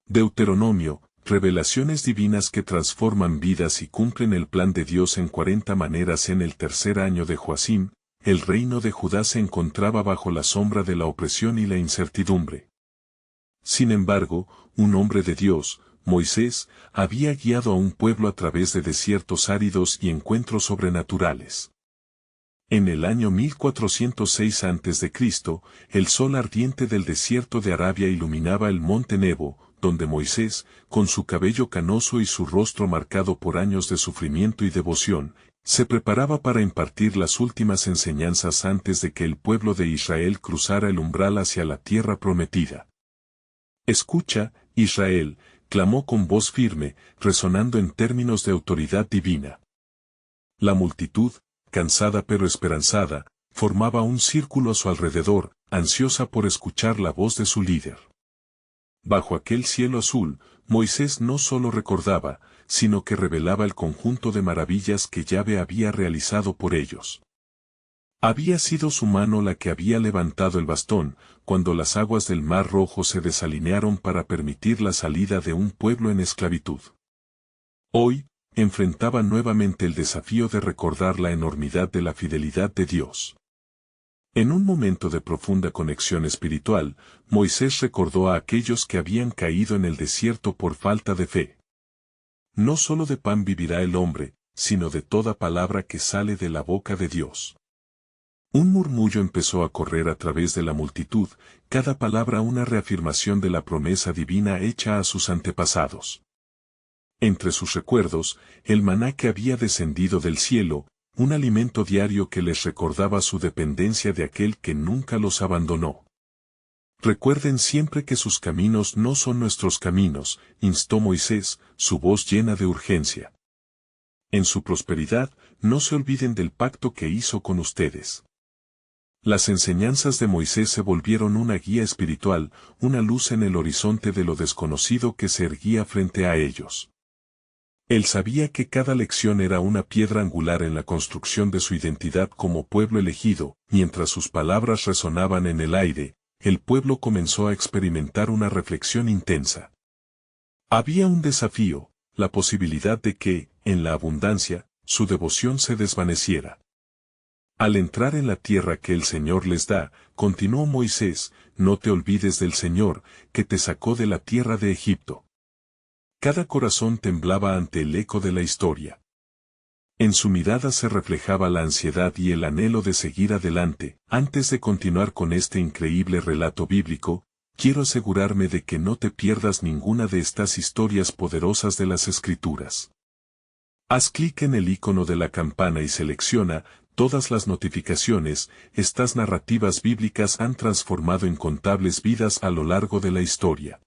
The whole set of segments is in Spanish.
Deuteronomio, revelaciones divinas que transforman vidas y cumplen el plan de Dios en 40 maneras. En el tercer año de Joacim, el reino de Judá se encontraba bajo la sombra de la opresión y la incertidumbre. Sin embargo, un hombre de Dios, Moisés, había guiado a un pueblo a través de desiertos áridos y encuentros sobrenaturales. En el año 1406 a.C., el sol ardiente del desierto de Arabia iluminaba el monte Nebo, donde Moisés, con su cabello canoso y su rostro marcado por años de sufrimiento y devoción, se preparaba para impartir las últimas enseñanzas antes de que el pueblo de Israel cruzara el umbral hacia la tierra prometida. «Escucha, Israel», clamó con voz firme, resonando en términos de autoridad divina. La multitud, cansada pero esperanzada, formaba un círculo a su alrededor, ansiosa por escuchar la voz de su líder. Bajo aquel cielo azul, Moisés no solo recordaba, sino que revelaba el conjunto de maravillas que Yahvé había realizado por ellos. Había sido su mano la que había levantado el bastón, cuando las aguas del Mar Rojo se desalinearon para permitir la salida de un pueblo en esclavitud. Hoy, enfrentaba nuevamente el desafío de recordar la enormidad de la fidelidad de Dios. En un momento de profunda conexión espiritual, Moisés recordó a aquellos que habían caído en el desierto por falta de fe. No solo de pan vivirá el hombre, sino de toda palabra que sale de la boca de Dios. Un murmullo empezó a correr a través de la multitud, cada palabra una reafirmación de la promesa divina hecha a sus antepasados. Entre sus recuerdos, el maná que había descendido del cielo, un alimento diario que les recordaba su dependencia de aquel que nunca los abandonó. Recuerden siempre que sus caminos no son nuestros caminos, instó Moisés, su voz llena de urgencia. En su prosperidad, no se olviden del pacto que hizo con ustedes. Las enseñanzas de Moisés se volvieron una guía espiritual, una luz en el horizonte de lo desconocido que se erguía frente a ellos. Él sabía que cada lección era una piedra angular en la construcción de su identidad como pueblo elegido. Mientras sus palabras resonaban en el aire, el pueblo comenzó a experimentar una reflexión intensa. Había un desafío, la posibilidad de que, en la abundancia, su devoción se desvaneciera. Al entrar en la tierra que el Señor les da, continuó Moisés, no te olvides del Señor, que te sacó de la tierra de Egipto. Cada corazón temblaba ante el eco de la historia. En su mirada se reflejaba la ansiedad y el anhelo de seguir adelante. Antes de continuar con este increíble relato bíblico, quiero asegurarme de que no te pierdas ninguna de estas historias poderosas de las Escrituras. Haz clic en el icono de la campana y selecciona todas las notificaciones. Estas narrativas bíblicas han transformado incontables vidas a lo largo de la historia.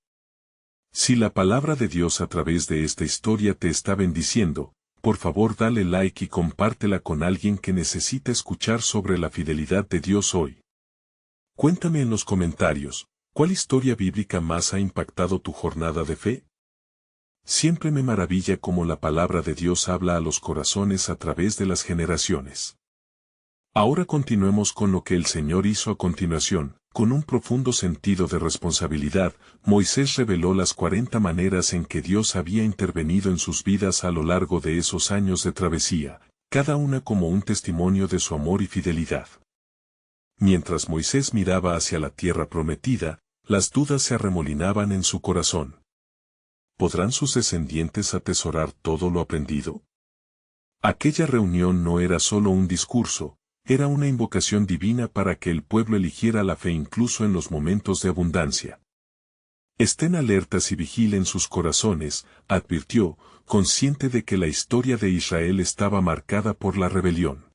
Si la palabra de Dios a través de esta historia te está bendiciendo, por favor dale like y compártela con alguien que necesita escuchar sobre la fidelidad de Dios hoy. Cuéntame en los comentarios, ¿cuál historia bíblica más ha impactado tu jornada de fe? Siempre me maravilla cómo la palabra de Dios habla a los corazones a través de las generaciones. Ahora continuemos con lo que el Señor hizo a continuación. Con un profundo sentido de responsabilidad, Moisés reveló las 40 maneras en que Dios había intervenido en sus vidas a lo largo de esos años de travesía, cada una como un testimonio de su amor y fidelidad. Mientras Moisés miraba hacia la tierra prometida, las dudas se arremolinaban en su corazón. ¿Podrán sus descendientes atesorar todo lo aprendido? Aquella reunión no era solo un discurso, era una invocación divina para que el pueblo eligiera la fe incluso en los momentos de abundancia. Estén alertas y vigilen sus corazones, advirtió, consciente de que la historia de Israel estaba marcada por la rebelión.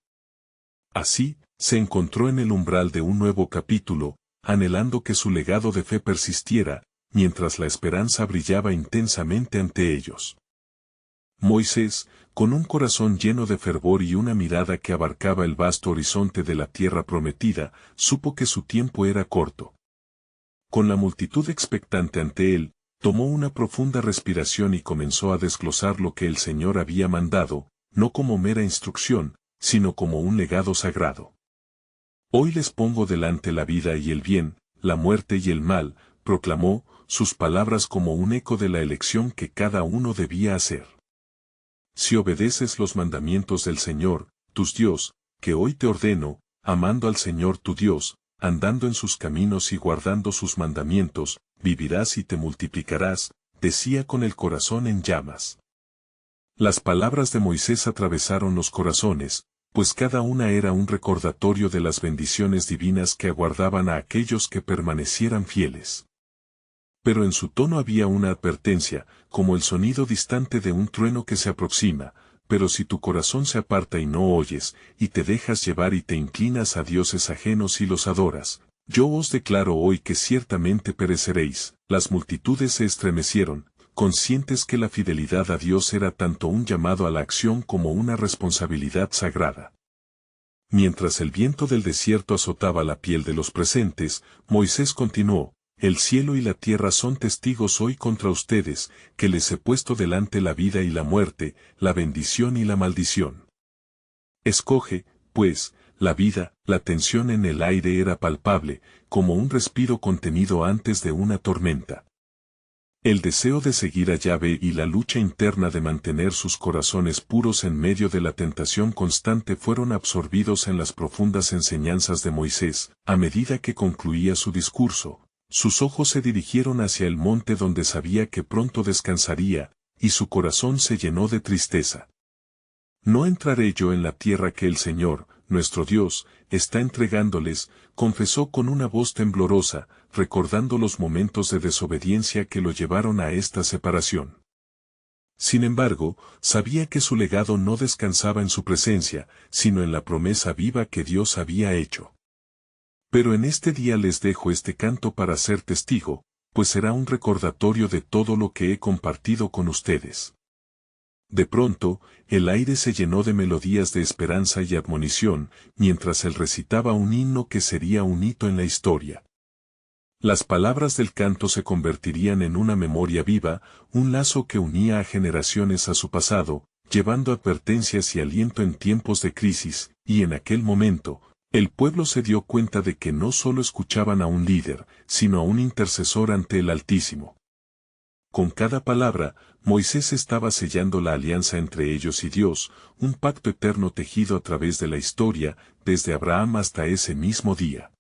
Así, se encontró en el umbral de un nuevo capítulo, anhelando que su legado de fe persistiera, mientras la esperanza brillaba intensamente ante ellos. Moisés, con un corazón lleno de fervor y una mirada que abarcaba el vasto horizonte de la tierra prometida, supo que su tiempo era corto. Con la multitud expectante ante él, tomó una profunda respiración y comenzó a desglosar lo que el Señor había mandado, no como mera instrucción, sino como un legado sagrado. Hoy les pongo delante la vida y el bien, la muerte y el mal, proclamó, sus palabras como un eco de la elección que cada uno debía hacer. Si obedeces los mandamientos del Señor, tu Dios, que hoy te ordeno, amando al Señor tu Dios, andando en sus caminos y guardando sus mandamientos, vivirás y te multiplicarás, decía con el corazón en llamas. Las palabras de Moisés atravesaron los corazones, pues cada una era un recordatorio de las bendiciones divinas que aguardaban a aquellos que permanecieran fieles. Pero en su tono había una advertencia, como el sonido distante de un trueno que se aproxima, pero si tu corazón se aparta y no oyes, y te dejas llevar y te inclinas a dioses ajenos y los adoras, yo os declaro hoy que ciertamente pereceréis. Las multitudes se estremecieron, conscientes que la fidelidad a Dios era tanto un llamado a la acción como una responsabilidad sagrada. Mientras el viento del desierto azotaba la piel de los presentes, Moisés continuó: el cielo y la tierra son testigos hoy contra ustedes, que les he puesto delante la vida y la muerte, la bendición y la maldición. Escoge, pues, la vida. La tensión en el aire era palpable, como un respiro contenido antes de una tormenta. El deseo de seguir a Yahvé y la lucha interna de mantener sus corazones puros en medio de la tentación constante fueron absorbidos en las profundas enseñanzas de Moisés. A medida que concluía su discurso, sus ojos se dirigieron hacia el monte donde sabía que pronto descansaría, y su corazón se llenó de tristeza. No entraré yo en la tierra que el Señor, nuestro Dios, está entregándoles, confesó con una voz temblorosa, recordando los momentos de desobediencia que lo llevaron a esta separación. Sin embargo, sabía que su legado no descansaba en su presencia, sino en la promesa viva que Dios había hecho. Pero en este día les dejo este canto para ser testigo, pues será un recordatorio de todo lo que he compartido con ustedes. De pronto, el aire se llenó de melodías de esperanza y admonición, mientras él recitaba un himno que sería un hito en la historia. Las palabras del canto se convertirían en una memoria viva, un lazo que unía a generaciones a su pasado, llevando advertencias y aliento en tiempos de crisis, y en aquel momento, el pueblo se dio cuenta de que no solo escuchaban a un líder, sino a un intercesor ante el Altísimo. Con cada palabra, Moisés estaba sellando la alianza entre ellos y Dios, un pacto eterno tejido a través de la historia, desde Abraham hasta ese mismo día.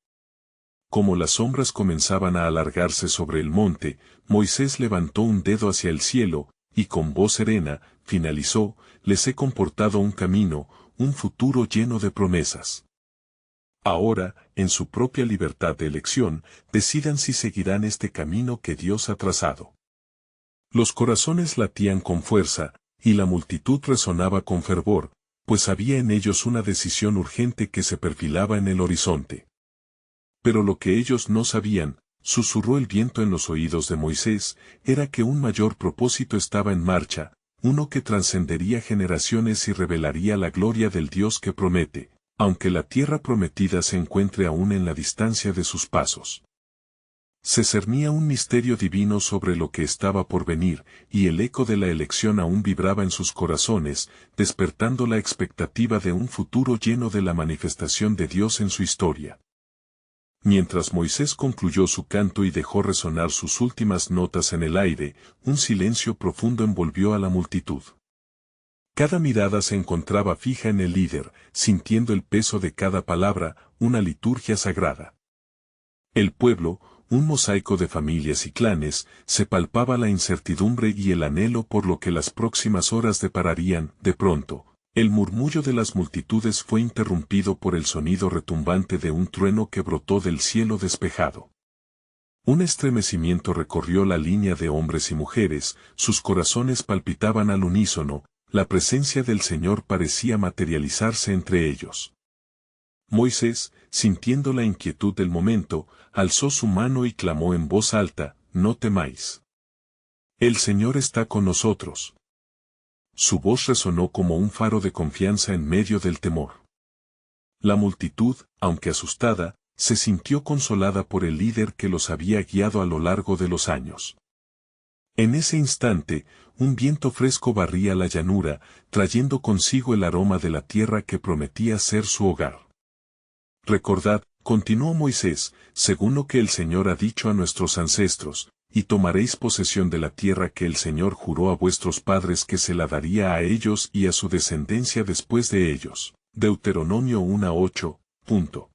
Como las sombras comenzaban a alargarse sobre el monte, Moisés levantó un dedo hacia el cielo, y con voz serena, finalizó: les he comportado un camino, un futuro lleno de promesas. Ahora, en su propia libertad de elección, decidan si seguirán este camino que Dios ha trazado. Los corazones latían con fuerza, y la multitud resonaba con fervor, pues había en ellos una decisión urgente que se perfilaba en el horizonte. Pero lo que ellos no sabían, susurró el viento en los oídos de Moisés, era que un mayor propósito estaba en marcha, uno que trascendería generaciones y revelaría la gloria del Dios que promete, aunque la tierra prometida se encuentre aún en la distancia de sus pasos. Se cernía un misterio divino sobre lo que estaba por venir, y el eco de la elección aún vibraba en sus corazones, despertando la expectativa de un futuro lleno de la manifestación de Dios en su historia. Mientras Moisés concluyó su canto y dejó resonar sus últimas notas en el aire, un silencio profundo envolvió a la multitud. Cada mirada se encontraba fija en el líder, sintiendo el peso de cada palabra, una liturgia sagrada. El pueblo, un mosaico de familias y clanes, se palpaba la incertidumbre y el anhelo por lo que las próximas horas depararían. De pronto, el murmullo de las multitudes fue interrumpido por el sonido retumbante de un trueno que brotó del cielo despejado. Un estremecimiento recorrió la línea de hombres y mujeres, sus corazones palpitaban al unísono, la presencia del Señor parecía materializarse entre ellos. Moisés, sintiendo la inquietud del momento, alzó su mano y clamó en voz alta: no temáis. El Señor está con nosotros. Su voz resonó como un faro de confianza en medio del temor. La multitud, aunque asustada, se sintió consolada por el líder que los había guiado a lo largo de los años. En ese instante, un viento fresco barría la llanura, trayendo consigo el aroma de la tierra que prometía ser su hogar. Recordad, continuó Moisés, según lo que el Señor ha dicho a nuestros ancestros, y tomaréis posesión de la tierra que el Señor juró a vuestros padres que se la daría a ellos y a su descendencia después de ellos. Deuteronomio 1:8.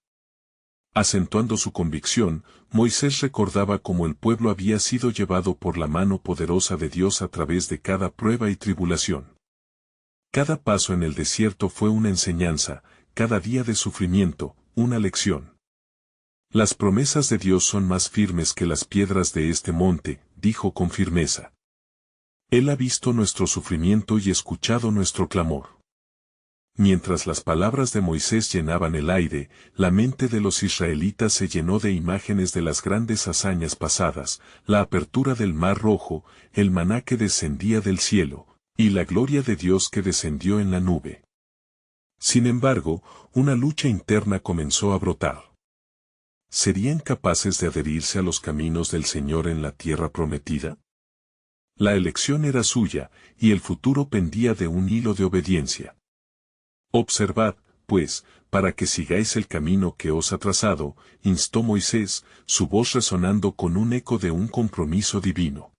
Acentuando su convicción, Moisés recordaba cómo el pueblo había sido llevado por la mano poderosa de Dios a través de cada prueba y tribulación. Cada paso en el desierto fue una enseñanza, cada día de sufrimiento, una lección. Las promesas de Dios son más firmes que las piedras de este monte, dijo con firmeza. Él ha visto nuestro sufrimiento y escuchado nuestro clamor. Mientras las palabras de Moisés llenaban el aire, la mente de los israelitas se llenó de imágenes de las grandes hazañas pasadas, la apertura del Mar Rojo, el maná que descendía del cielo, y la gloria de Dios que descendió en la nube. Sin embargo, una lucha interna comenzó a brotar. ¿Serían capaces de adherirse a los caminos del Señor en la tierra prometida? La elección era suya, y el futuro pendía de un hilo de obediencia. Observad, pues, para que sigáis el camino que os ha trazado, instó Moisés, su voz resonando con un eco de un compromiso divino.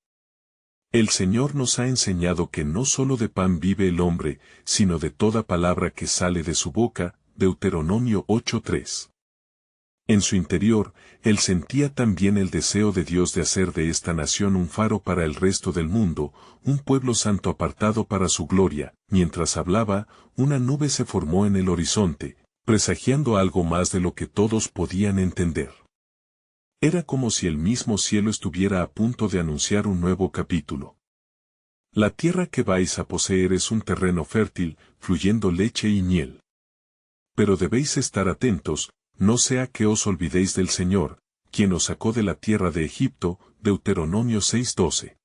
El Señor nos ha enseñado que no solo de pan vive el hombre, sino de toda palabra que sale de su boca, Deuteronomio 8:3. En su interior, él sentía también el deseo de Dios de hacer de esta nación un faro para el resto del mundo, un pueblo santo apartado para su gloria. Mientras hablaba, una nube se formó en el horizonte, presagiando algo más de lo que todos podían entender. Era como si el mismo cielo estuviera a punto de anunciar un nuevo capítulo. La tierra que vais a poseer es un terreno fértil, fluyendo leche y miel. Pero debéis estar atentos, no sea que os olvidéis del Señor, quien os sacó de la tierra de Egipto, Deuteronomio 6:12.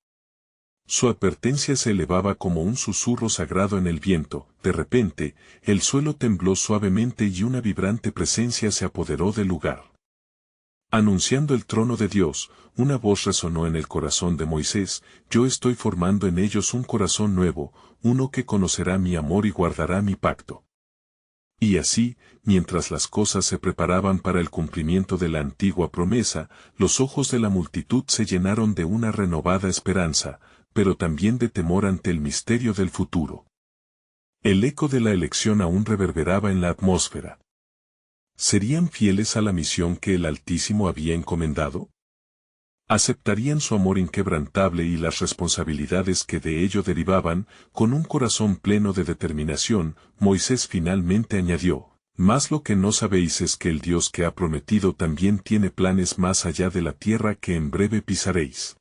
Su advertencia se elevaba como un susurro sagrado en el viento. De repente, el suelo tembló suavemente y una vibrante presencia se apoderó del lugar. Anunciando el trono de Dios, una voz resonó en el corazón de Moisés: yo estoy formando en ellos un corazón nuevo, uno que conocerá mi amor y guardará mi pacto. Y así, mientras las cosas se preparaban para el cumplimiento de la antigua promesa, los ojos de la multitud se llenaron de una renovada esperanza, pero también de temor ante el misterio del futuro. El eco de la elección aún reverberaba en la atmósfera. ¿Serían fieles a la misión que el Altísimo había encomendado? ¿Aceptarían su amor inquebrantable y las responsabilidades que de ello derivaban? Con un corazón pleno de determinación, Moisés finalmente añadió: mas lo que no sabéis es que el Dios que ha prometido también tiene planes más allá de la tierra que en breve pisaréis.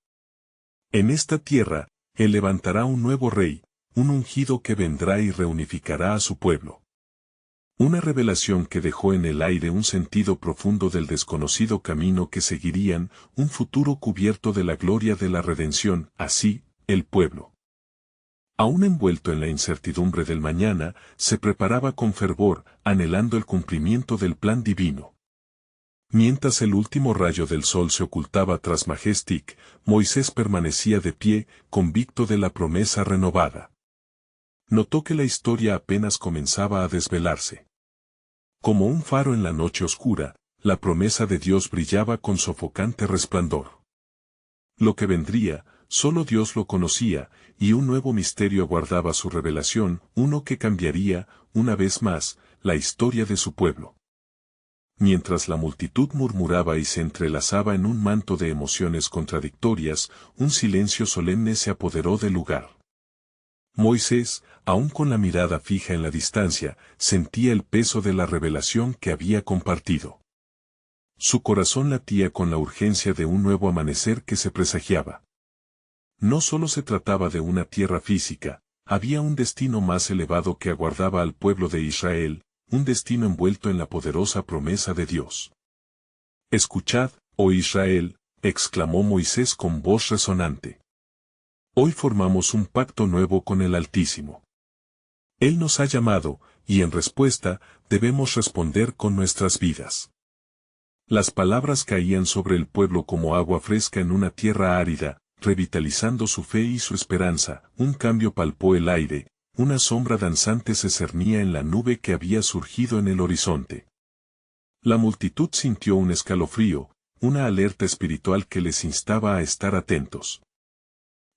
En esta tierra, Él levantará un nuevo rey, un ungido que vendrá y reunificará a su pueblo. Una revelación que dejó en el aire un sentido profundo del desconocido camino que seguirían, un futuro cubierto de la gloria de la redención. Así, el pueblo, aún envuelto en la incertidumbre del mañana, se preparaba con fervor, anhelando el cumplimiento del plan divino. Mientras el último rayo del sol se ocultaba tras Majestic, Moisés permanecía de pie, convicto de la promesa renovada. Notó que la historia apenas comenzaba a desvelarse. Como un faro en la noche oscura, la promesa de Dios brillaba con sofocante resplandor. Lo que vendría, solo Dios lo conocía, y un nuevo misterio aguardaba su revelación, uno que cambiaría, una vez más, la historia de su pueblo. Mientras la multitud murmuraba y se entrelazaba en un manto de emociones contradictorias, un silencio solemne se apoderó del lugar. Moisés, aún con la mirada fija en la distancia, sentía el peso de la revelación que había compartido. Su corazón latía con la urgencia de un nuevo amanecer que se presagiaba. No solo se trataba de una tierra física, había un destino más elevado que aguardaba al pueblo de Israel, un destino envuelto en la poderosa promesa de Dios. «Escuchad, oh Israel», exclamó Moisés con voz resonante. Hoy formamos un pacto nuevo con el Altísimo. Él nos ha llamado, y en respuesta, debemos responder con nuestras vidas. Las palabras caían sobre el pueblo como agua fresca en una tierra árida, revitalizando su fe y su esperanza. Un cambio palpó el aire, una sombra danzante se cernía en la nube que había surgido en el horizonte. La multitud sintió un escalofrío, una alerta espiritual que les instaba a estar atentos.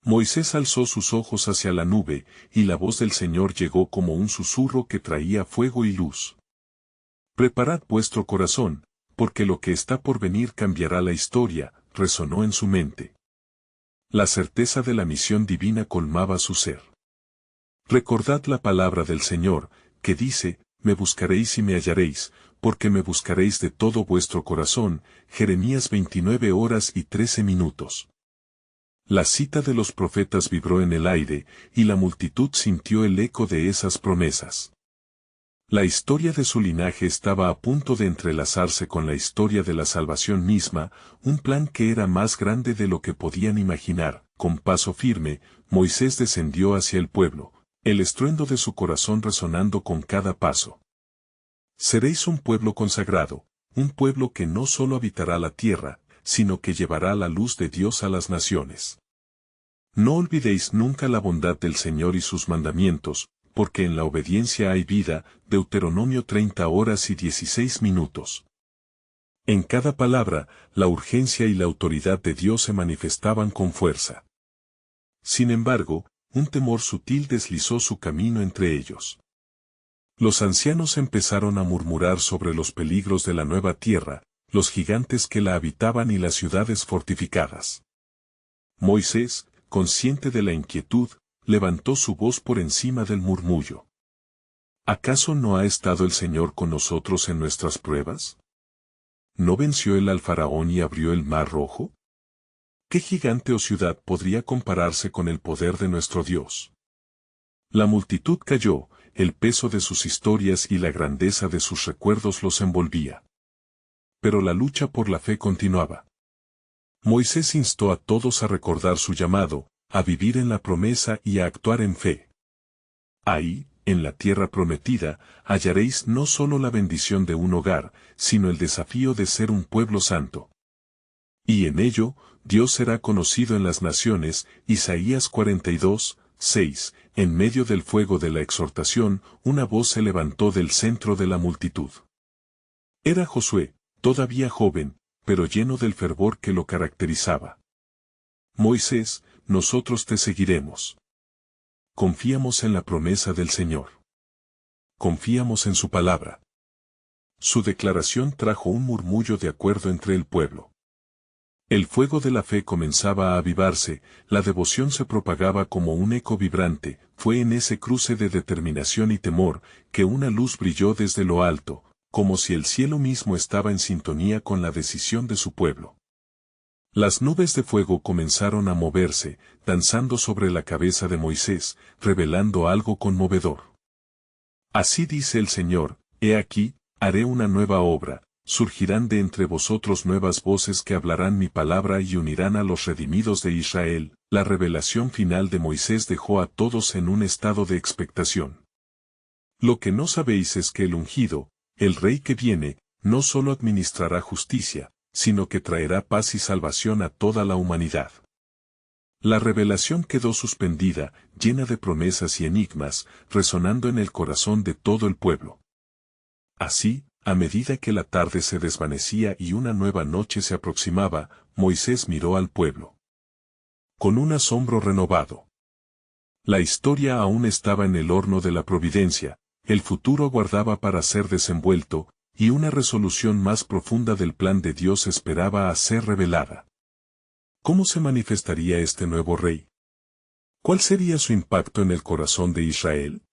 Moisés alzó sus ojos hacia la nube, y la voz del Señor llegó como un susurro que traía fuego y luz. Preparad vuestro corazón, porque lo que está por venir cambiará la historia, resonó en su mente. La certeza de la misión divina colmaba su ser. Recordad la palabra del Señor, que dice, me buscaréis y me hallaréis, porque me buscaréis de todo vuestro corazón, Jeremías 29:13. La cita de los profetas vibró en el aire, y la multitud sintió el eco de esas promesas. La historia de su linaje estaba a punto de entrelazarse con la historia de la salvación misma, un plan que era más grande de lo que podían imaginar. Con paso firme, Moisés descendió hacia el pueblo, el estruendo de su corazón resonando con cada paso. Seréis un pueblo consagrado, un pueblo que no solo habitará la tierra, sino que llevará la luz de Dios a las naciones. No olvidéis nunca la bondad del Señor y sus mandamientos, porque en la obediencia hay vida, Deuteronomio 30:16. En cada palabra, la urgencia y la autoridad de Dios se manifestaban con fuerza. Sin embargo, un temor sutil deslizó su camino entre ellos. Los ancianos empezaron a murmurar sobre los peligros de la nueva tierra, los gigantes que la habitaban y las ciudades fortificadas. Moisés, consciente de la inquietud, levantó su voz por encima del murmullo. ¿Acaso no ha estado el Señor con nosotros en nuestras pruebas? ¿No venció él al faraón y abrió el mar rojo? ¿Qué gigante o ciudad podría compararse con el poder de nuestro Dios? La multitud cayó, el peso de sus historias y la grandeza de sus recuerdos los envolvía. Pero la lucha por la fe continuaba. Moisés instó a todos a recordar su llamado, a vivir en la promesa y a actuar en fe. Ahí, en la tierra prometida, hallaréis no solo la bendición de un hogar, sino el desafío de ser un pueblo santo. Y en ello, Dios será conocido en las naciones, Isaías 42:6. En medio del fuego de la exhortación, una voz se levantó del centro de la multitud. Era Josué, todavía joven, pero lleno del fervor que lo caracterizaba. Moisés, nosotros te seguiremos. Confiamos en la promesa del Señor. Confiamos en su palabra. Su declaración trajo un murmullo de acuerdo entre el pueblo. El fuego de la fe comenzaba a avivarse, la devoción se propagaba como un eco vibrante. Fue en ese cruce de determinación y temor, que una luz brilló desde lo alto, como si el cielo mismo estaba en sintonía con la decisión de su pueblo. Las nubes de fuego comenzaron a moverse, danzando sobre la cabeza de Moisés, revelando algo conmovedor. Así dice el Señor, he aquí, haré una nueva obra, surgirán de entre vosotros nuevas voces que hablarán mi palabra y unirán a los redimidos de Israel. La revelación final de Moisés dejó a todos en un estado de expectación. Lo que no sabéis es que el ungido, el Rey que viene, no solo administrará justicia, sino que traerá paz y salvación a toda la humanidad. La revelación quedó suspendida, llena de promesas y enigmas, resonando en el corazón de todo el pueblo. Así, a medida que la tarde se desvanecía y una nueva noche se aproximaba, Moisés miró al pueblo con un asombro renovado. La historia aún estaba en el horno de la providencia, el futuro aguardaba para ser desenvuelto, y una resolución más profunda del plan de Dios esperaba a ser revelada. ¿Cómo se manifestaría este nuevo rey? ¿Cuál sería su impacto en el corazón de Israel?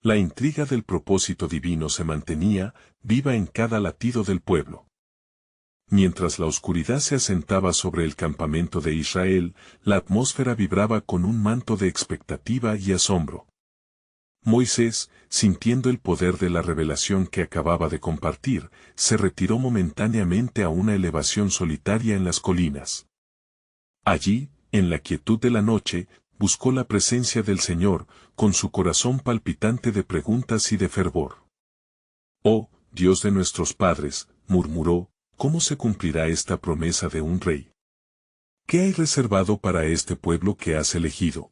La intriga del propósito divino se mantenía viva en cada latido del pueblo. Mientras la oscuridad se asentaba sobre el campamento de Israel, la atmósfera vibraba con un manto de expectativa y asombro. Moisés, sintiendo el poder de la revelación que acababa de compartir, se retiró momentáneamente a una elevación solitaria en las colinas. Allí, en la quietud de la noche, buscó la presencia del Señor, con su corazón palpitante de preguntas y de fervor. «Oh, Dios de nuestros padres», murmuró, «¿cómo se cumplirá esta promesa de un rey? ¿Qué hay reservado para este pueblo que has elegido?»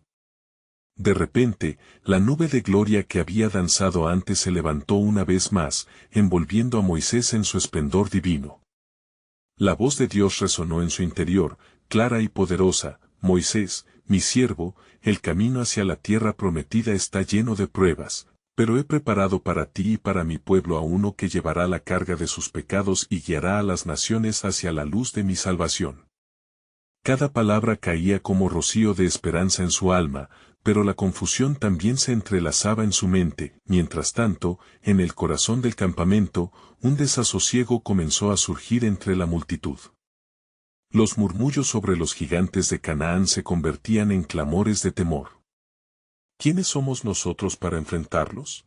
De repente, la nube de gloria que había danzado antes se levantó una vez más, envolviendo a Moisés en su esplendor divino. La voz de Dios resonó en su interior, clara y poderosa: Moisés, mi siervo, el camino hacia la tierra prometida está lleno de pruebas, pero he preparado para ti y para mi pueblo a uno que llevará la carga de sus pecados y guiará a las naciones hacia la luz de mi salvación. Cada palabra caía como rocío de esperanza en su alma, pero la confusión también se entrelazaba en su mente. Mientras tanto, en el corazón del campamento, un desasosiego comenzó a surgir entre la multitud. Los murmullos sobre los gigantes de Canaán se convertían en clamores de temor. ¿Quiénes somos nosotros para enfrentarlos?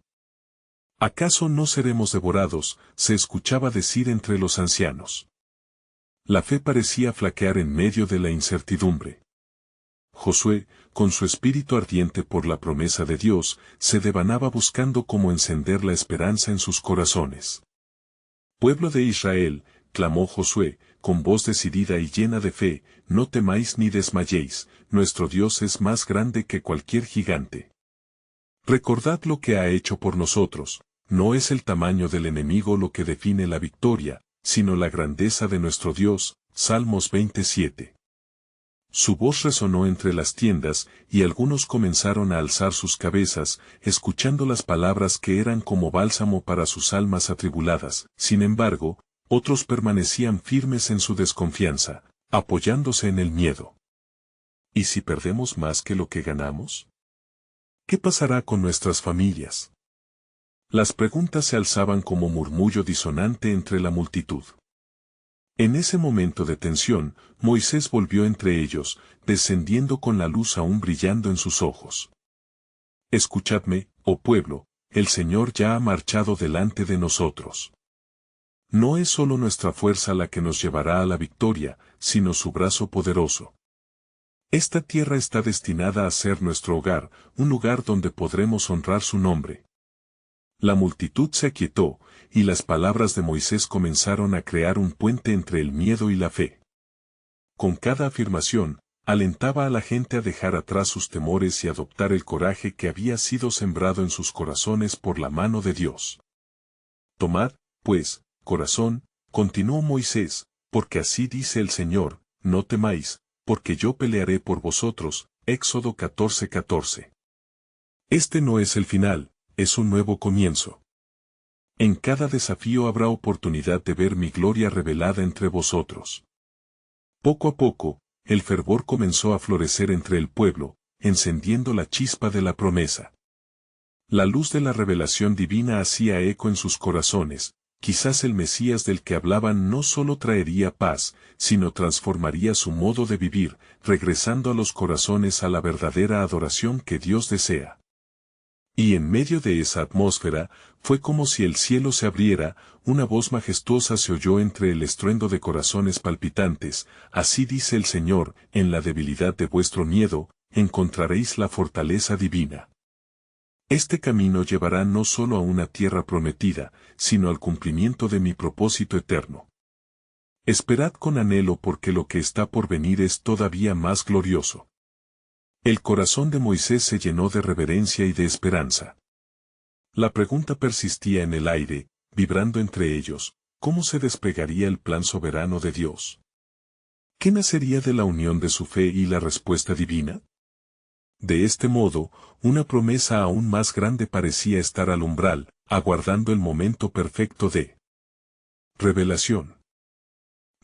¿Acaso no seremos devorados?, se escuchaba decir entre los ancianos. La fe parecía flaquear en medio de la incertidumbre. Josué, con su espíritu ardiente por la promesa de Dios, se devanaba buscando cómo encender la esperanza en sus corazones. Pueblo de Israel, clamó Josué, con voz decidida y llena de fe, no temáis ni desmayéis, nuestro Dios es más grande que cualquier gigante. Recordad lo que ha hecho por nosotros, no es el tamaño del enemigo lo que define la victoria, sino la grandeza de nuestro Dios. Salmos 27. Su voz resonó entre las tiendas, y algunos comenzaron a alzar sus cabezas, escuchando las palabras que eran como bálsamo para sus almas atribuladas. Sin embargo, otros permanecían firmes en su desconfianza, apoyándose en el miedo. ¿Y si perdemos más que lo que ganamos? ¿Qué pasará con nuestras familias? Las preguntas se alzaban como murmullo disonante entre la multitud. En ese momento de tensión, Moisés volvió entre ellos, descendiendo con la luz aún brillando en sus ojos. Escuchadme, oh pueblo, el Señor ya ha marchado delante de nosotros. No es solo nuestra fuerza la que nos llevará a la victoria, sino su brazo poderoso. Esta tierra está destinada a ser nuestro hogar, un lugar donde podremos honrar su nombre. La multitud se aquietó, y las palabras de Moisés comenzaron a crear un puente entre el miedo y la fe. Con cada afirmación, alentaba a la gente a dejar atrás sus temores y adoptar el coraje que había sido sembrado en sus corazones por la mano de Dios. Tomad, pues, corazón, continuó Moisés, porque así dice el Señor, no temáis, porque yo pelearé por vosotros. Éxodo 14:14. Este no es el final, es un nuevo comienzo. En cada desafío habrá oportunidad de ver mi gloria revelada entre vosotros. Poco a poco, el fervor comenzó a florecer entre el pueblo, encendiendo la chispa de la promesa. La luz de la revelación divina hacía eco en sus corazones. Quizás el Mesías del que hablaban no solo traería paz, sino transformaría su modo de vivir, regresando a los corazones a la verdadera adoración que Dios desea. Y en medio de esa atmósfera, fue como si el cielo se abriera, una voz majestuosa se oyó entre el estruendo de corazones palpitantes: así dice el Señor, en la debilidad de vuestro miedo, encontraréis la fortaleza divina. Este camino llevará no solo a una tierra prometida, sino al cumplimiento de mi propósito eterno. Esperad con anhelo porque lo que está por venir es todavía más glorioso. El corazón de Moisés se llenó de reverencia y de esperanza. La pregunta persistía en el aire, vibrando entre ellos: ¿cómo se desplegaría el plan soberano de Dios? ¿Qué nacería de la unión de su fe y la respuesta divina? De este modo, una promesa aún más grande parecía estar al umbral, aguardando el momento perfecto de revelación.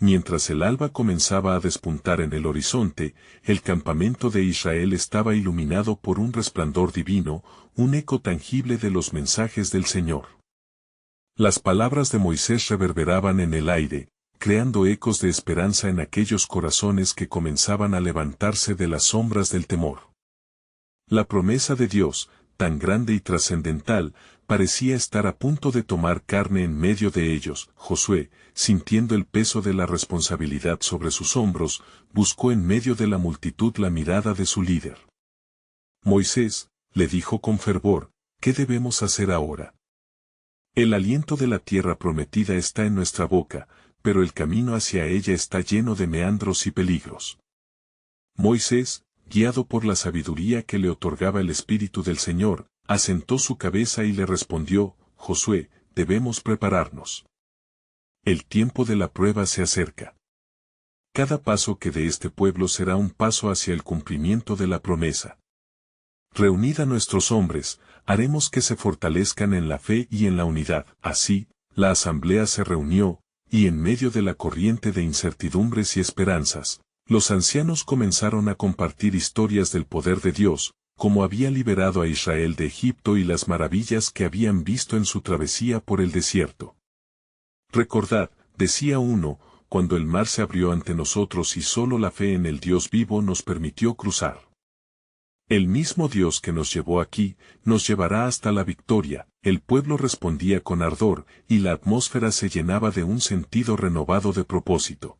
Mientras el alba comenzaba a despuntar en el horizonte, el campamento de Israel estaba iluminado por un resplandor divino, un eco tangible de los mensajes del Señor. Las palabras de Moisés reverberaban en el aire, creando ecos de esperanza en aquellos corazones que comenzaban a levantarse de las sombras del temor. La promesa de Dios, tan grande y trascendental, parecía estar a punto de tomar carne en medio de ellos. Josué, sintiendo el peso de la responsabilidad sobre sus hombros, buscó en medio de la multitud la mirada de su líder. Moisés, le dijo con fervor, ¿qué debemos hacer ahora? El aliento de la tierra prometida está en nuestra boca, pero el camino hacia ella está lleno de meandros y peligros. Moisés, guiado por la sabiduría que le otorgaba el Espíritu del Señor, asentó su cabeza y le respondió: Josué, debemos prepararnos. El tiempo de la prueba se acerca. cada paso que dé este pueblo será un paso hacia el cumplimiento de la promesa. Reunid a nuestros hombres, haremos que se fortalezcan en la fe y en la unidad. Así, la asamblea se reunió, y en medio de la corriente de incertidumbres y esperanzas, los ancianos comenzaron a compartir historias del poder de Dios, como había liberado a Israel de Egipto y las maravillas que habían visto en su travesía por el desierto. Recordad, decía uno, cuando el mar se abrió ante nosotros y solo la fe en el Dios vivo nos permitió cruzar. El mismo Dios que nos llevó aquí, nos llevará hasta la victoria. El pueblo respondía con ardor, y la atmósfera se llenaba de un sentido renovado de propósito.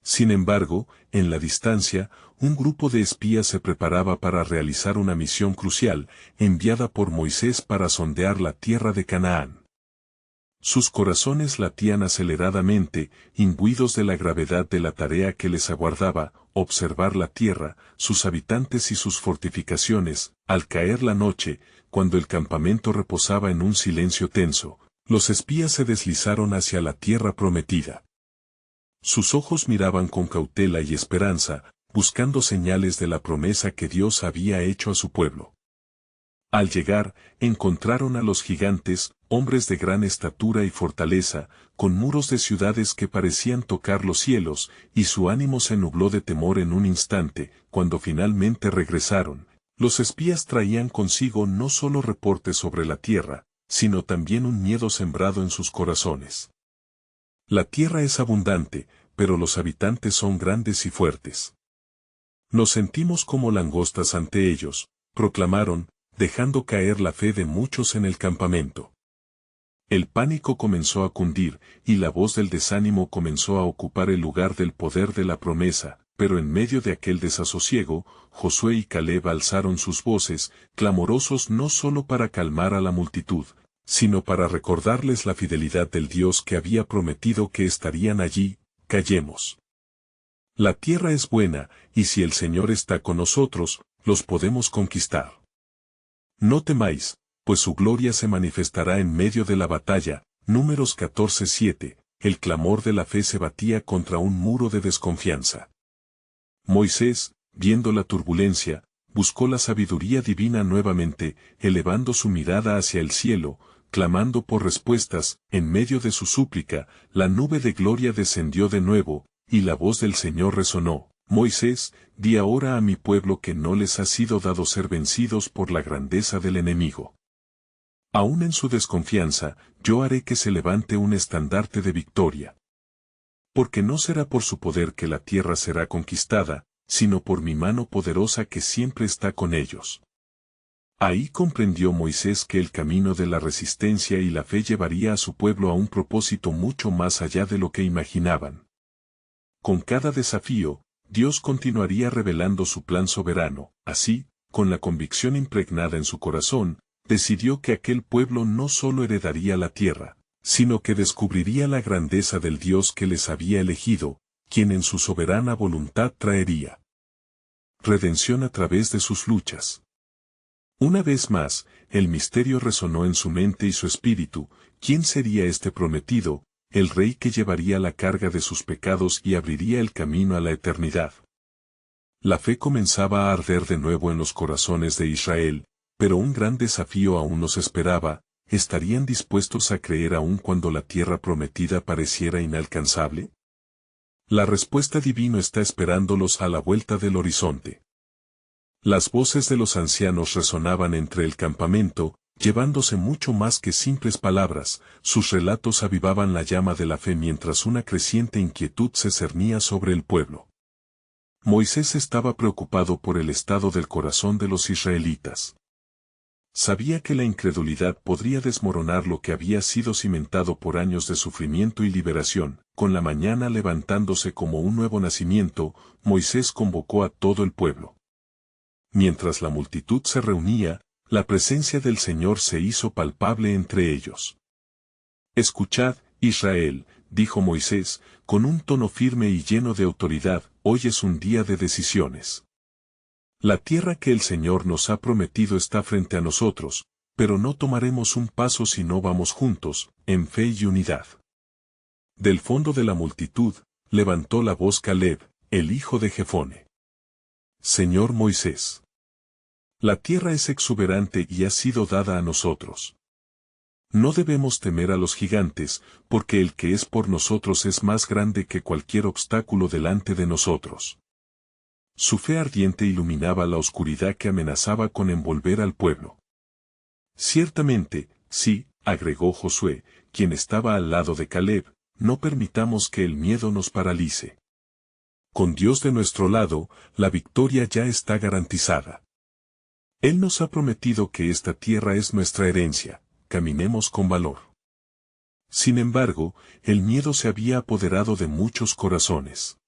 Sin embargo, en la distancia, un grupo de espías se preparaba para realizar una misión crucial, enviada por Moisés para sondear la tierra de Canaán. Sus corazones latían aceleradamente, imbuidos de la gravedad de la tarea que les aguardaba, observar la tierra, sus habitantes y sus fortificaciones. Al caer la noche, cuando el campamento reposaba en un silencio tenso, los espías se deslizaron hacia la tierra prometida. Sus ojos miraban con cautela y esperanza, buscando señales de la promesa que Dios había hecho a su pueblo. Al llegar, encontraron a los gigantes, hombres de gran estatura y fortaleza, con muros de ciudades que parecían tocar los cielos, y su ánimo se nubló de temor en un instante. Cuando finalmente regresaron, los espías traían consigo no solo reportes sobre la tierra, sino también un miedo sembrado en sus corazones. La tierra es abundante, pero los habitantes son grandes y fuertes. Nos sentimos como langostas ante ellos, proclamaron, dejando caer la fe de muchos en el campamento. El pánico comenzó a cundir, y la voz del desánimo comenzó a ocupar el lugar del poder de la promesa, pero en medio de aquel desasosiego, Josué y Caleb alzaron sus voces, clamorosos no solo para calmar a la multitud, sino para recordarles la fidelidad del Dios que había prometido que estarían allí. Callemos. La tierra es buena, y si el Señor está con nosotros, los podemos conquistar. No temáis, pues su gloria se manifestará en medio de la batalla. Números 14:7. El clamor de la fe se batía contra un muro de desconfianza. Moisés, viendo la turbulencia, buscó la sabiduría divina nuevamente, elevando su mirada hacia el cielo, clamando por respuestas. En medio de su súplica, la nube de gloria descendió de nuevo, y la voz del Señor resonó: Moisés, di ahora a mi pueblo que no les ha sido dado ser vencidos por la grandeza del enemigo. Aún en su desconfianza, yo haré que se levante un estandarte de victoria. Porque no será por su poder que la tierra será conquistada, sino por mi mano poderosa que siempre está con ellos. Ahí comprendió Moisés que el camino de la resistencia y la fe llevaría a su pueblo a un propósito mucho más allá de lo que imaginaban. Con cada desafío, Dios continuaría revelando su plan soberano. Así, con la convicción impregnada en su corazón, decidió que aquel pueblo no solo heredaría la tierra, sino que descubriría la grandeza del Dios que les había elegido, quien en su soberana voluntad traería redención a través de sus luchas. Una vez más, el misterio resonó en su mente y su espíritu. ¿Quién sería este prometido, el rey que llevaría la carga de sus pecados y abriría el camino a la eternidad? La fe comenzaba a arder de nuevo en los corazones de Israel, pero un gran desafío aún nos esperaba. ¿Estarían dispuestos a creer aún cuando la tierra prometida pareciera inalcanzable? La respuesta divina está esperándolos a la vuelta del horizonte. Las voces de los ancianos resonaban entre el campamento, llevándose mucho más que simples palabras. Sus relatos avivaban la llama de la fe mientras una creciente inquietud se cernía sobre el pueblo. Moisés estaba preocupado por el estado del corazón de los israelitas. Sabía que la incredulidad podría desmoronar lo que había sido cimentado por años de sufrimiento y liberación. Con la mañana levantándose como un nuevo nacimiento, Moisés convocó a todo el pueblo. Mientras la multitud se reunía, la presencia del Señor se hizo palpable entre ellos. Escuchad, Israel, dijo Moisés, con un tono firme y lleno de autoridad: hoy es un día de decisiones. La tierra que el Señor nos ha prometido está frente a nosotros, pero no tomaremos un paso si no vamos juntos, en fe y unidad. Del fondo de la multitud, levantó la voz Caleb, el hijo de Jefone. Señor Moisés. La tierra es exuberante y ha sido dada a nosotros. No debemos temer a los gigantes, porque el que es por nosotros es más grande que cualquier obstáculo delante de nosotros. Su fe ardiente iluminaba la oscuridad que amenazaba con envolver al pueblo. Ciertamente, sí, agregó Josué, quien estaba al lado de Caleb, no permitamos que el miedo nos paralice. Con Dios de nuestro lado, la victoria ya está garantizada. Él nos ha prometido que esta tierra es nuestra herencia, caminemos con valor. Sin embargo, el miedo se había apoderado de muchos corazones.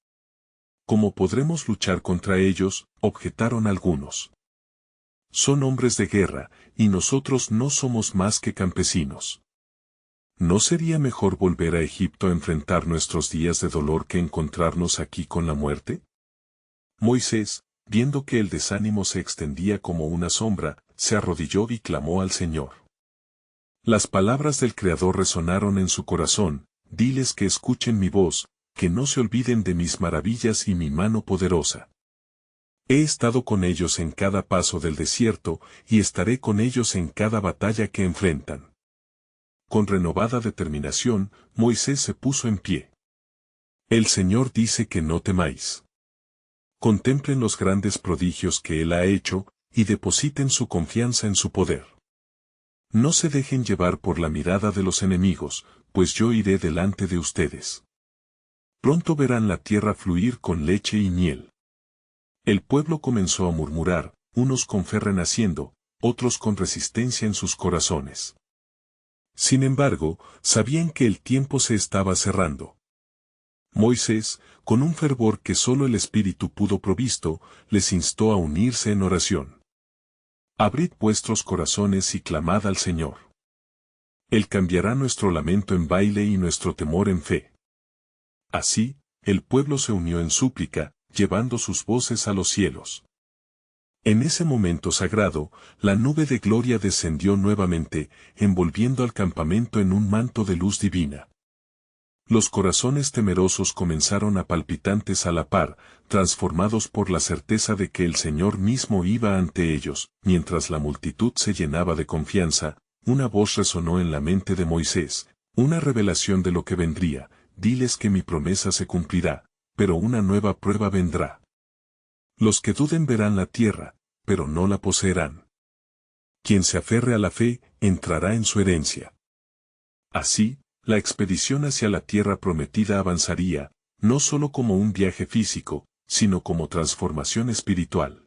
¿Cómo podremos luchar contra ellos?, objetaron algunos. Son hombres de guerra, y nosotros no somos más que campesinos. ¿No sería mejor volver a Egipto a enfrentar nuestros días de dolor que encontrarnos aquí con la muerte? Moisés, viendo que el desánimo se extendía como una sombra, se arrodilló y clamó al Señor. Las palabras del Creador resonaron en su corazón: diles que escuchen mi voz, que no se olviden de mis maravillas y mi mano poderosa. He estado con ellos en cada paso del desierto, y estaré con ellos en cada batalla que enfrentan. Con renovada determinación, Moisés se puso en pie. El Señor dice que no temáis. Contemplen los grandes prodigios que Él ha hecho, y depositen su confianza en su poder. No se dejen llevar por la mirada de los enemigos, pues yo iré delante de ustedes. Pronto verán la tierra fluir con leche y miel. El pueblo comenzó a murmurar, unos con fe renaciendo, otros con resistencia en sus corazones. Sin embargo, sabían que el tiempo se estaba cerrando. Moisés, con un fervor que solo el Espíritu pudo provisto, les instó a unirse en oración. Abrid vuestros corazones y clamad al Señor. Él cambiará nuestro lamento en baile y nuestro temor en fe. Así, el pueblo se unió en súplica, llevando sus voces a los cielos. En ese momento sagrado, la nube de gloria descendió nuevamente, envolviendo al campamento en un manto de luz divina. Los corazones temerosos comenzaron a palpitantes a la par, transformados por la certeza de que el Señor mismo iba ante ellos. Mientras la multitud se llenaba de confianza, una voz resonó en la mente de Moisés, una revelación de lo que vendría: diles que mi promesa se cumplirá, pero una nueva prueba vendrá. Los que duden verán la tierra, pero no la poseerán. Quien se aferre a la fe, entrará en su herencia. Así, la expedición hacia la tierra prometida avanzaría, no solo como un viaje físico, sino como transformación espiritual.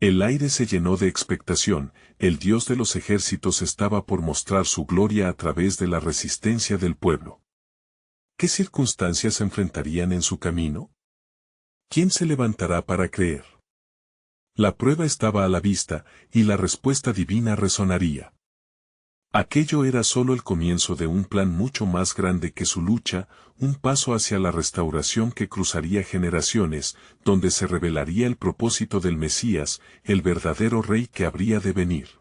El aire se llenó de expectación, el Dios de los ejércitos estaba por mostrar su gloria a través de la resistencia del pueblo. ¿Qué circunstancias se enfrentarían en su camino? ¿Quién se levantará para creer? La prueba estaba a la vista, y la respuesta divina resonaría. Aquello era solo el comienzo de un plan mucho más grande que su lucha, un paso hacia la restauración que cruzaría generaciones, donde se revelaría el propósito del Mesías, el verdadero Rey que habría de venir.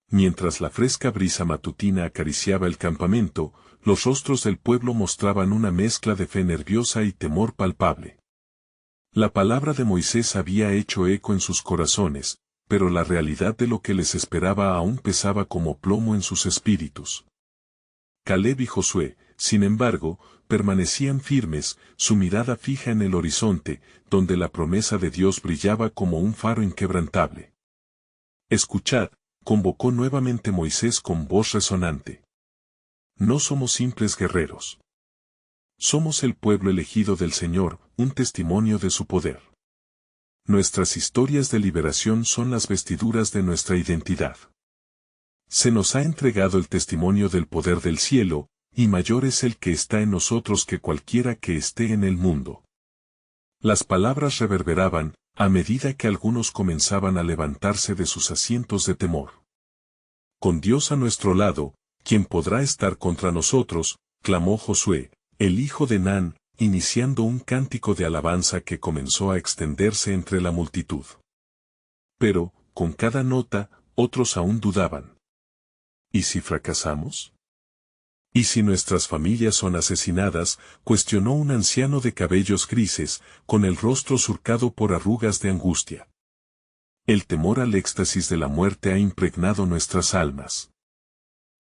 Mientras la fresca brisa matutina acariciaba el campamento, los rostros del pueblo mostraban una mezcla de fe nerviosa y temor palpable. La palabra de Moisés había hecho eco en sus corazones, pero la realidad de lo que les esperaba aún pesaba como plomo en sus espíritus. Caleb y Josué, sin embargo, permanecían firmes, su mirada fija en el horizonte, donde la promesa de Dios brillaba como un faro inquebrantable. Escuchad, convocó nuevamente Moisés con voz resonante. No somos simples guerreros. Somos el pueblo elegido del Señor, un testimonio de su poder. Nuestras historias de liberación son las vestiduras de nuestra identidad. Se nos ha entregado el testimonio del poder del cielo, y mayor es el que está en nosotros que cualquiera que esté en el mundo. Las palabras reverberaban, a medida que algunos comenzaban a levantarse de sus asientos de temor. Con Dios a nuestro lado, ¿quién podrá estar contra nosotros?, clamó Josué, el hijo de Nun, iniciando un cántico de alabanza que comenzó a extenderse entre la multitud. Pero, con cada nota, otros aún dudaban. ¿Y si fracasamos? ¿Y si nuestras familias son asesinadas?, cuestionó un anciano de cabellos grises, con el rostro surcado por arrugas de angustia. El temor al éxtasis de la muerte ha impregnado nuestras almas.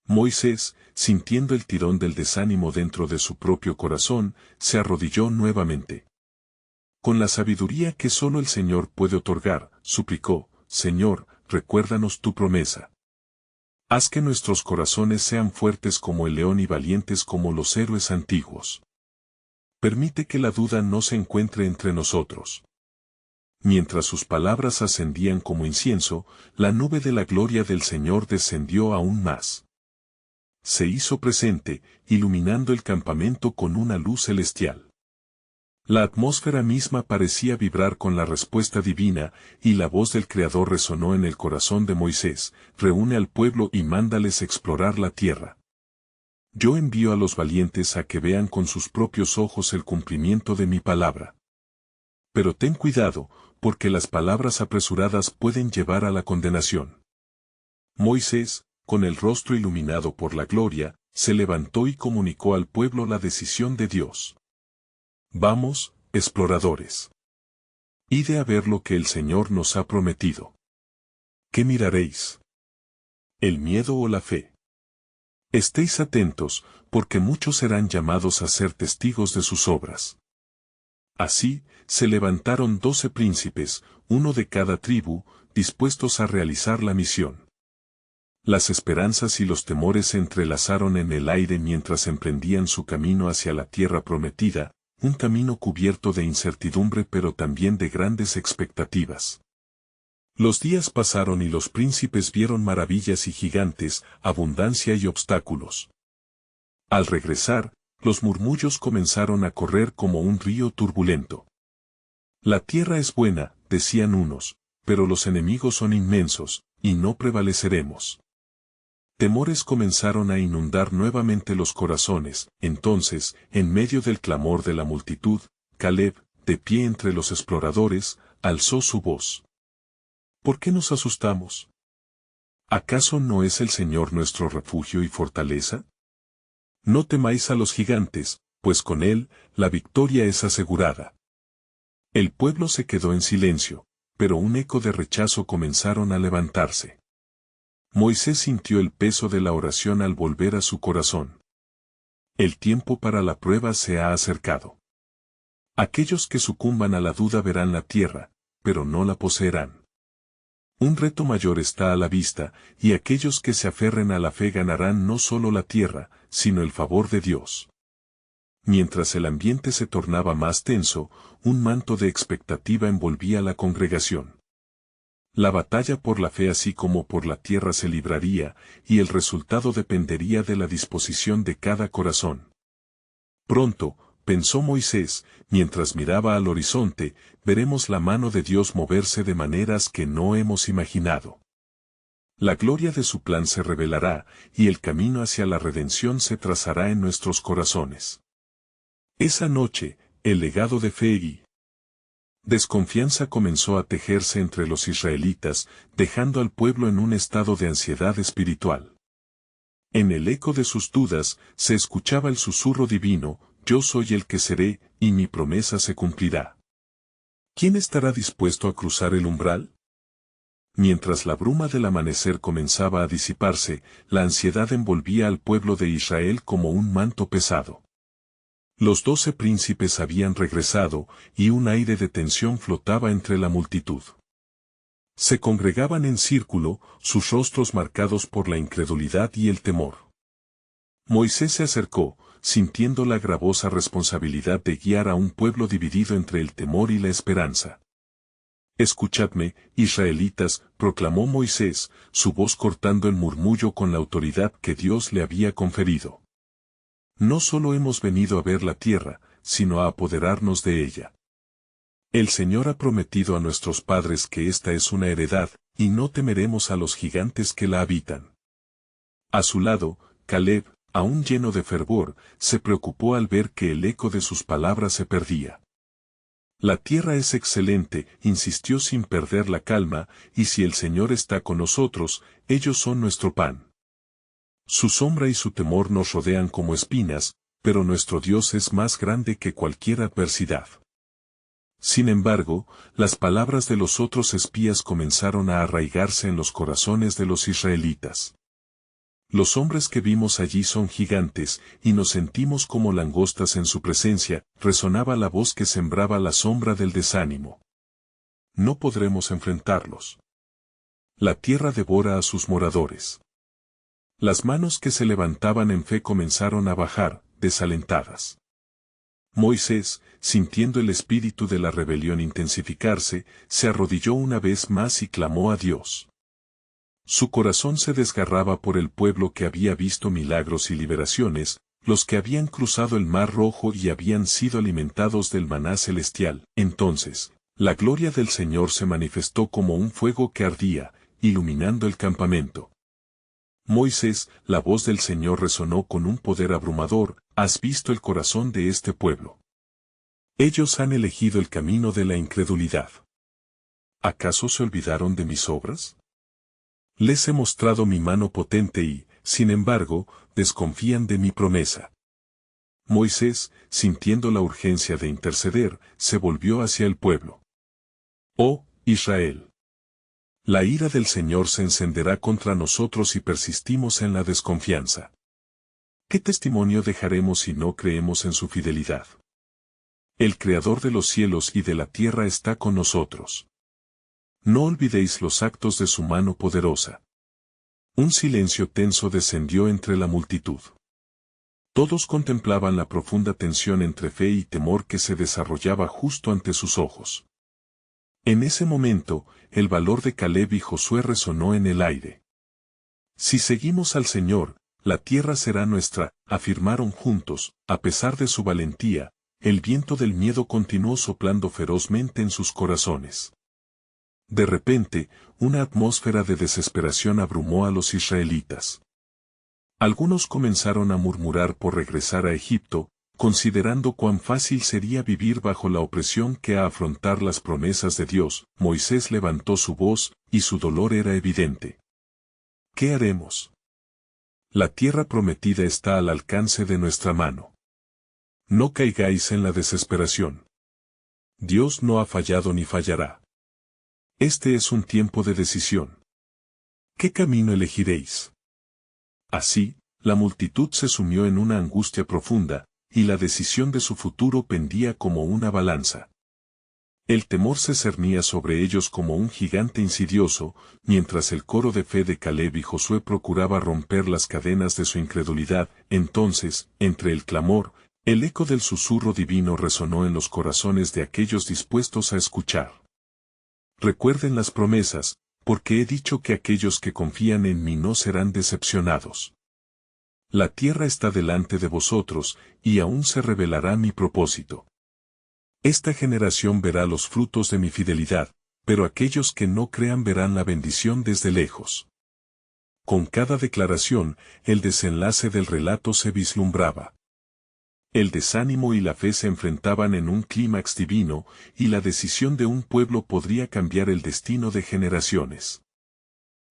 Moisés, sintiendo el tirón del desánimo dentro de su propio corazón, se arrodilló nuevamente. Con la sabiduría que solo el Señor puede otorgar, suplicó: Señor, recuérdanos tu promesa. Haz que nuestros corazones sean fuertes como el león y valientes como los héroes antiguos. Permite que la duda no se encuentre entre nosotros. Mientras sus palabras ascendían como incienso, la nube de la gloria del Señor descendió aún más. Se hizo presente, iluminando el campamento con una luz celestial. La atmósfera misma parecía vibrar con la respuesta divina, y la voz del Creador resonó en el corazón de Moisés: reúne al pueblo y mándales explorar la tierra. Yo envío a los valientes a que vean con sus propios ojos el cumplimiento de mi palabra. Pero ten cuidado, porque las palabras apresuradas pueden llevar a la condenación. Moisés, con el rostro iluminado por la gloria, se levantó y comunicó al pueblo la decisión de Dios. Vamos, exploradores. Id a ver lo que el Señor nos ha prometido. ¿Qué miraréis? ¿El miedo o la fe? Estéis atentos, porque muchos serán llamados a ser testigos de sus obras. Así, se levantaron 12 príncipes, uno de cada tribu, dispuestos a realizar la misión. Las esperanzas y los temores se entrelazaron en el aire mientras emprendían su camino hacia la tierra prometida, un camino cubierto de incertidumbre pero también de grandes expectativas. Los días pasaron y los príncipes vieron maravillas y gigantes, abundancia y obstáculos. Al regresar, los murmullos comenzaron a correr como un río turbulento. La tierra es buena, decían unos, pero los enemigos son inmensos, y no prevaleceremos. Temores comenzaron a inundar nuevamente los corazones. Entonces, en medio del clamor de la multitud, Caleb, de pie entre los exploradores, alzó su voz. ¿Por qué nos asustamos? ¿Acaso no es el Señor nuestro refugio y fortaleza? No temáis a los gigantes, pues con Él, la victoria es asegurada. El pueblo se quedó en silencio, pero un eco de rechazo comenzaron a levantarse. Moisés sintió el peso de la oración al volver a su corazón. El tiempo para la prueba se ha acercado. Aquellos que sucumban a la duda verán la tierra, pero no la poseerán. Un reto mayor está a la vista, y aquellos que se aferren a la fe ganarán no solo la tierra, sino el favor de Dios. Mientras el ambiente se tornaba más tenso, un manto de expectativa envolvía a la congregación. La batalla por la fe así como por la tierra se libraría, y el resultado dependería de la disposición de cada corazón. Pronto, pensó Moisés, mientras miraba al horizonte, veremos la mano de Dios moverse de maneras que no hemos imaginado. La gloria de su plan se revelará, y el camino hacia la redención se trazará en nuestros corazones. Esa noche, el legado de fe y desconfianza comenzó a tejerse entre los israelitas, dejando al pueblo en un estado de ansiedad espiritual. En el eco de sus dudas, se escuchaba el susurro divino: yo soy el que seré, y mi promesa se cumplirá. ¿Quién estará dispuesto a cruzar el umbral? Mientras la bruma del amanecer comenzaba a disiparse, la ansiedad envolvía al pueblo de Israel como un manto pesado. Los 12 príncipes habían regresado, y un aire de tensión flotaba entre la multitud. Se congregaban en círculo, sus rostros marcados por la incredulidad y el temor. Moisés se acercó, sintiendo la gravosa responsabilidad de guiar a un pueblo dividido entre el temor y la esperanza. Escuchadme, israelitas, proclamó Moisés, su voz cortando el murmullo con la autoridad que Dios le había conferido. No solo hemos venido a ver la tierra, sino a apoderarnos de ella. El Señor ha prometido a nuestros padres que esta es una heredad, y no temeremos a los gigantes que la habitan. A su lado, Caleb, aún lleno de fervor, se preocupó al ver que el eco de sus palabras se perdía. La tierra es excelente, insistió sin perder la calma, y si el Señor está con nosotros, ellos son nuestro pan. Su sombra y su temor nos rodean como espinas, pero nuestro Dios es más grande que cualquier adversidad. Sin embargo, las palabras de los otros espías comenzaron a arraigarse en los corazones de los israelitas. Los hombres que vimos allí son gigantes, y nos sentimos como langostas en su presencia, resonaba la voz que sembraba la sombra del desánimo. No podremos enfrentarlos. La tierra devora a sus moradores. Las manos que se levantaban en fe comenzaron a bajar, desalentadas. Moisés, sintiendo el espíritu de la rebelión intensificarse, se arrodilló una vez más y clamó a Dios. Su corazón se desgarraba por el pueblo que había visto milagros y liberaciones, los que habían cruzado el Mar Rojo y habían sido alimentados del maná celestial. Entonces, la gloria del Señor se manifestó como un fuego que ardía, iluminando el campamento. Moisés, la voz del Señor resonó con un poder abrumador, ¿has visto el corazón de este pueblo? Ellos han elegido el camino de la incredulidad. ¿Acaso se olvidaron de mis obras? Les he mostrado mi mano potente y, sin embargo, desconfían de mi promesa. Moisés, sintiendo la urgencia de interceder, se volvió hacia el pueblo. Oh, Israel. La ira del Señor se encenderá contra nosotros si persistimos en la desconfianza. ¿Qué testimonio dejaremos si no creemos en su fidelidad? El Creador de los cielos y de la tierra está con nosotros. No olvidéis los actos de su mano poderosa. Un silencio tenso descendió entre la multitud. Todos contemplaban la profunda tensión entre fe y temor que se desarrollaba justo ante sus ojos. En ese momento, el valor de Caleb y Josué resonó en el aire. Si seguimos al Señor, la tierra será nuestra, afirmaron juntos. A pesar de su valentía, el viento del miedo continuó soplando ferozmente en sus corazones. De repente, una atmósfera de desesperación abrumó a los israelitas. Algunos comenzaron a murmurar por regresar a Egipto, considerando cuán fácil sería vivir bajo la opresión que a afrontar las promesas de Dios. Moisés levantó su voz, y su dolor era evidente. ¿Qué haremos? La tierra prometida está al alcance de nuestra mano. No caigáis en la desesperación. Dios no ha fallado ni fallará. Este es un tiempo de decisión. ¿Qué camino elegiréis? Así, la multitud se sumió en una angustia profunda, y la decisión de su futuro pendía como una balanza. El temor se cernía sobre ellos como un gigante insidioso, mientras el coro de fe de Caleb y Josué procuraba romper las cadenas de su incredulidad. Entonces, entre el clamor, el eco del susurro divino resonó en los corazones de aquellos dispuestos a escuchar. Recuerden las promesas, porque he dicho que aquellos que confían en mí no serán decepcionados. La tierra está delante de vosotros, y aún se revelará mi propósito. Esta generación verá los frutos de mi fidelidad, pero aquellos que no crean verán la bendición desde lejos. Con cada declaración, el desenlace del relato se vislumbraba. El desánimo y la fe se enfrentaban en un clímax divino, y la decisión de un pueblo podría cambiar el destino de generaciones.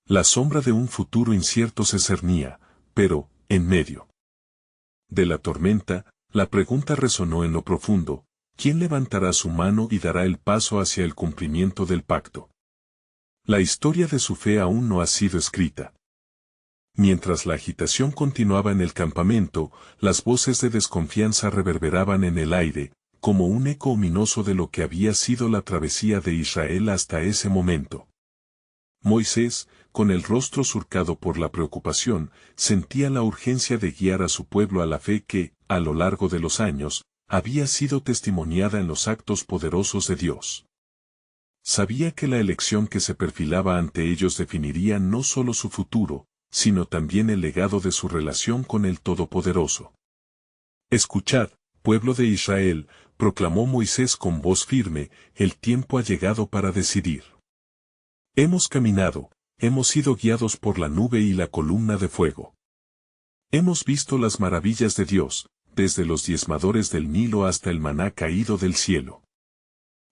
La sombra de un futuro incierto se cernía, pero, en medio de la tormenta, la pregunta resonó en lo profundo: ¿quién levantará su mano y dará el paso hacia el cumplimiento del pacto? La historia de su fe aún no ha sido escrita. Mientras la agitación continuaba en el campamento, las voces de desconfianza reverberaban en el aire, como un eco ominoso de lo que había sido la travesía de Israel hasta ese momento. Moisés, con el rostro surcado por la preocupación, sentía la urgencia de guiar a su pueblo a la fe que, a lo largo de los años, había sido testimoniada en los actos poderosos de Dios. Sabía que la elección que se perfilaba ante ellos definiría no solo su futuro, sino también el legado de su relación con el Todopoderoso. Escuchad, pueblo de Israel, proclamó Moisés con voz firme, el tiempo ha llegado para decidir. Hemos caminado, hemos sido guiados por la nube y la columna de fuego. Hemos visto las maravillas de Dios, desde los diezmadores del Nilo hasta el maná caído del cielo.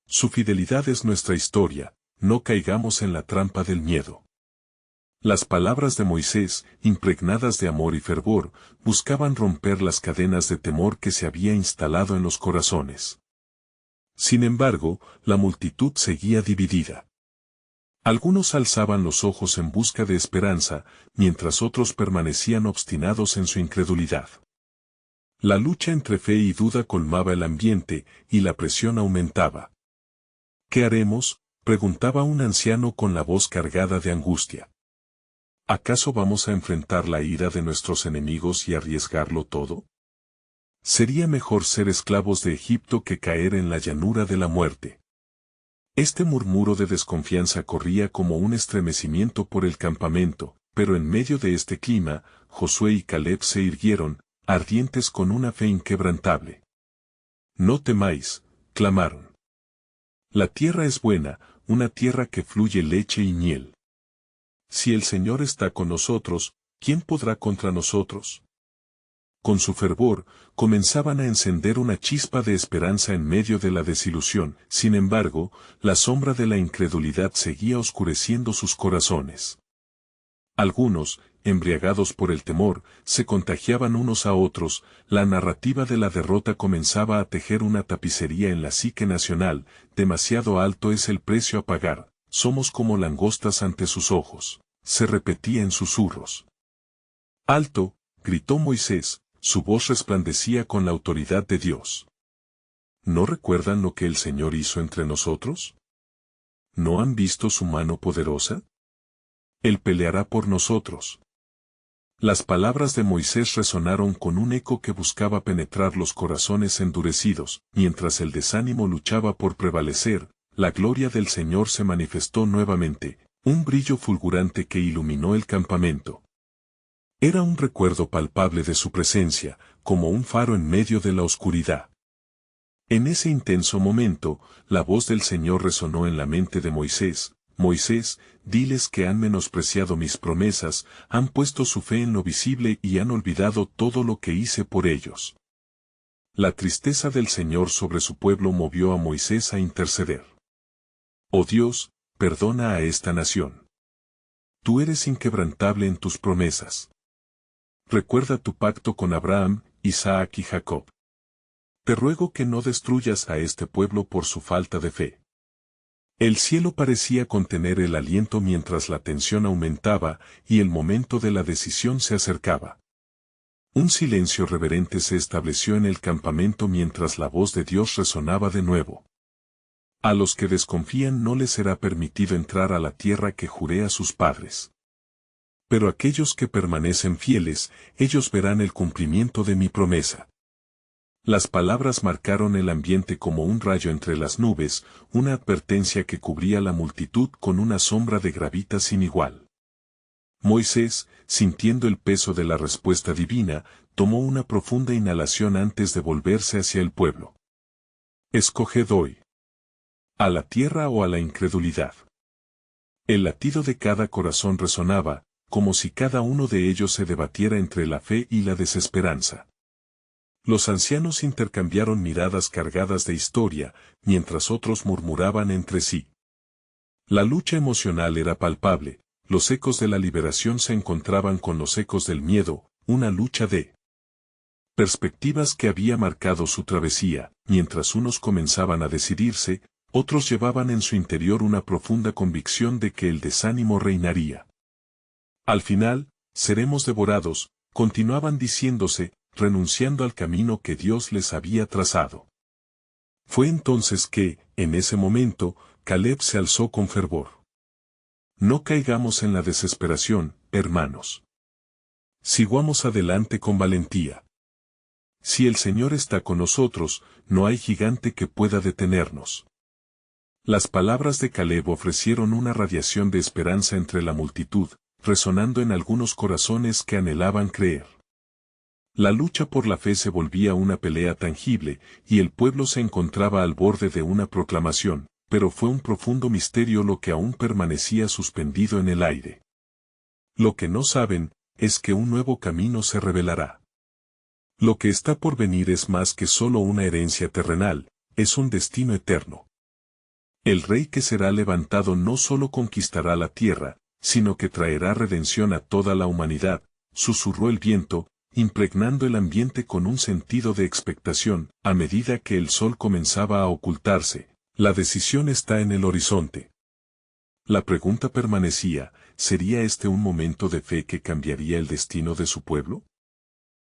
Su fidelidad es nuestra historia, no caigamos en la trampa del miedo. Las palabras de Moisés, impregnadas de amor y fervor, buscaban romper las cadenas de temor que se había instalado en los corazones. Sin embargo, la multitud seguía dividida. Algunos alzaban los ojos en busca de esperanza, mientras otros permanecían obstinados en su incredulidad. La lucha entre fe y duda colmaba el ambiente, y la presión aumentaba. ¿Qué haremos?, preguntaba un anciano con la voz cargada de angustia. ¿Acaso vamos a enfrentar la ira de nuestros enemigos y arriesgarlo todo? Sería mejor ser esclavos de Egipto que caer en la llanura de la muerte. Este murmuro de desconfianza corría como un estremecimiento por el campamento, pero en medio de este clima, Josué y Caleb se irguieron, ardientes con una fe inquebrantable. No temáis, clamaron. La tierra es buena, una tierra que fluye leche y miel. Si el Señor está con nosotros, ¿quién podrá contra nosotros? Con su fervor, comenzaban a encender una chispa de esperanza en medio de la desilusión. Sin embargo, la sombra de la incredulidad seguía oscureciendo sus corazones. Algunos, embriagados por el temor, se contagiaban unos a otros. La narrativa de la derrota comenzaba a tejer una tapicería en la psique nacional. Demasiado alto es el precio a pagar, somos como langostas ante sus ojos, se repetía en susurros. Alto, gritó Moisés, su voz resplandecía con la autoridad de Dios. ¿No recuerdan lo que el Señor hizo entre nosotros? ¿No han visto su mano poderosa? Él peleará por nosotros. Las palabras de Moisés resonaron con un eco que buscaba penetrar los corazones endurecidos. Mientras el desánimo luchaba por prevalecer, la gloria del Señor se manifestó nuevamente, un brillo fulgurante que iluminó el campamento. Era un recuerdo palpable de su presencia, como un faro en medio de la oscuridad. En ese intenso momento, la voz del Señor resonó en la mente de Moisés. Moisés, diles que han menospreciado mis promesas, han puesto su fe en lo visible y han olvidado todo lo que hice por ellos. La tristeza del Señor sobre su pueblo movió a Moisés a interceder. Oh Dios, perdona a esta nación. Tú eres inquebrantable en tus promesas. Recuerda tu pacto con Abraham, Isaac y Jacob. Te ruego que no destruyas a este pueblo por su falta de fe. El cielo parecía contener el aliento mientras la tensión aumentaba y el momento de la decisión se acercaba. Un silencio reverente se estableció en el campamento mientras la voz de Dios resonaba de nuevo. A los que desconfían no les será permitido entrar a la tierra que juré a sus padres. Pero aquellos que permanecen fieles, ellos verán el cumplimiento de mi promesa. Las palabras marcaron el ambiente como un rayo entre las nubes, una advertencia que cubría la multitud con una sombra de gravita sin igual. Moisés, sintiendo el peso de la respuesta divina, tomó una profunda inhalación antes de volverse hacia el pueblo. Escoged hoy. ¿A la tierra o a la incredulidad? El latido de cada corazón resonaba, como si cada uno de ellos se debatiera entre la fe y la desesperanza. Los ancianos intercambiaron miradas cargadas de historia, mientras otros murmuraban entre sí. La lucha emocional era palpable, los ecos de la liberación se encontraban con los ecos del miedo, una lucha de perspectivas que había marcado su travesía. Mientras unos comenzaban a decidirse, otros llevaban en su interior una profunda convicción de que el desánimo reinaría. Al final, seremos devorados, continuaban diciéndose, renunciando al camino que Dios les había trazado. Fue entonces que, en ese momento, Caleb se alzó con fervor. No caigamos en la desesperación, hermanos. Sigamos adelante con valentía. Si el Señor está con nosotros, no hay gigante que pueda detenernos. Las palabras de Caleb ofrecieron una radiación de esperanza entre la multitud, resonando en algunos corazones que anhelaban creer. La lucha por la fe se volvía una pelea tangible, y el pueblo se encontraba al borde de una proclamación, pero fue un profundo misterio lo que aún permanecía suspendido en el aire. Lo que no saben, es que un nuevo camino se revelará. Lo que está por venir es más que solo una herencia terrenal, es un destino eterno. El rey que será levantado no solo conquistará la tierra, sino que traerá redención a toda la humanidad, susurró el viento, impregnando el ambiente con un sentido de expectación. A medida que el sol comenzaba a ocultarse, la decisión está en el horizonte. La pregunta permanecía, ¿sería este un momento de fe que cambiaría el destino de su pueblo?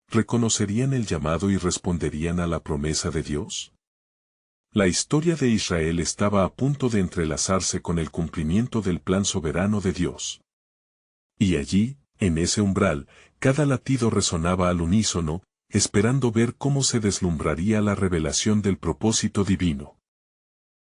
¿Reconocerían el llamado y responderían a la promesa de Dios? La historia de Israel estaba a punto de entrelazarse con el cumplimiento del plan soberano de Dios. Y allí, en ese umbral, cada latido resonaba al unísono, esperando ver cómo se deslumbraría la revelación del propósito divino.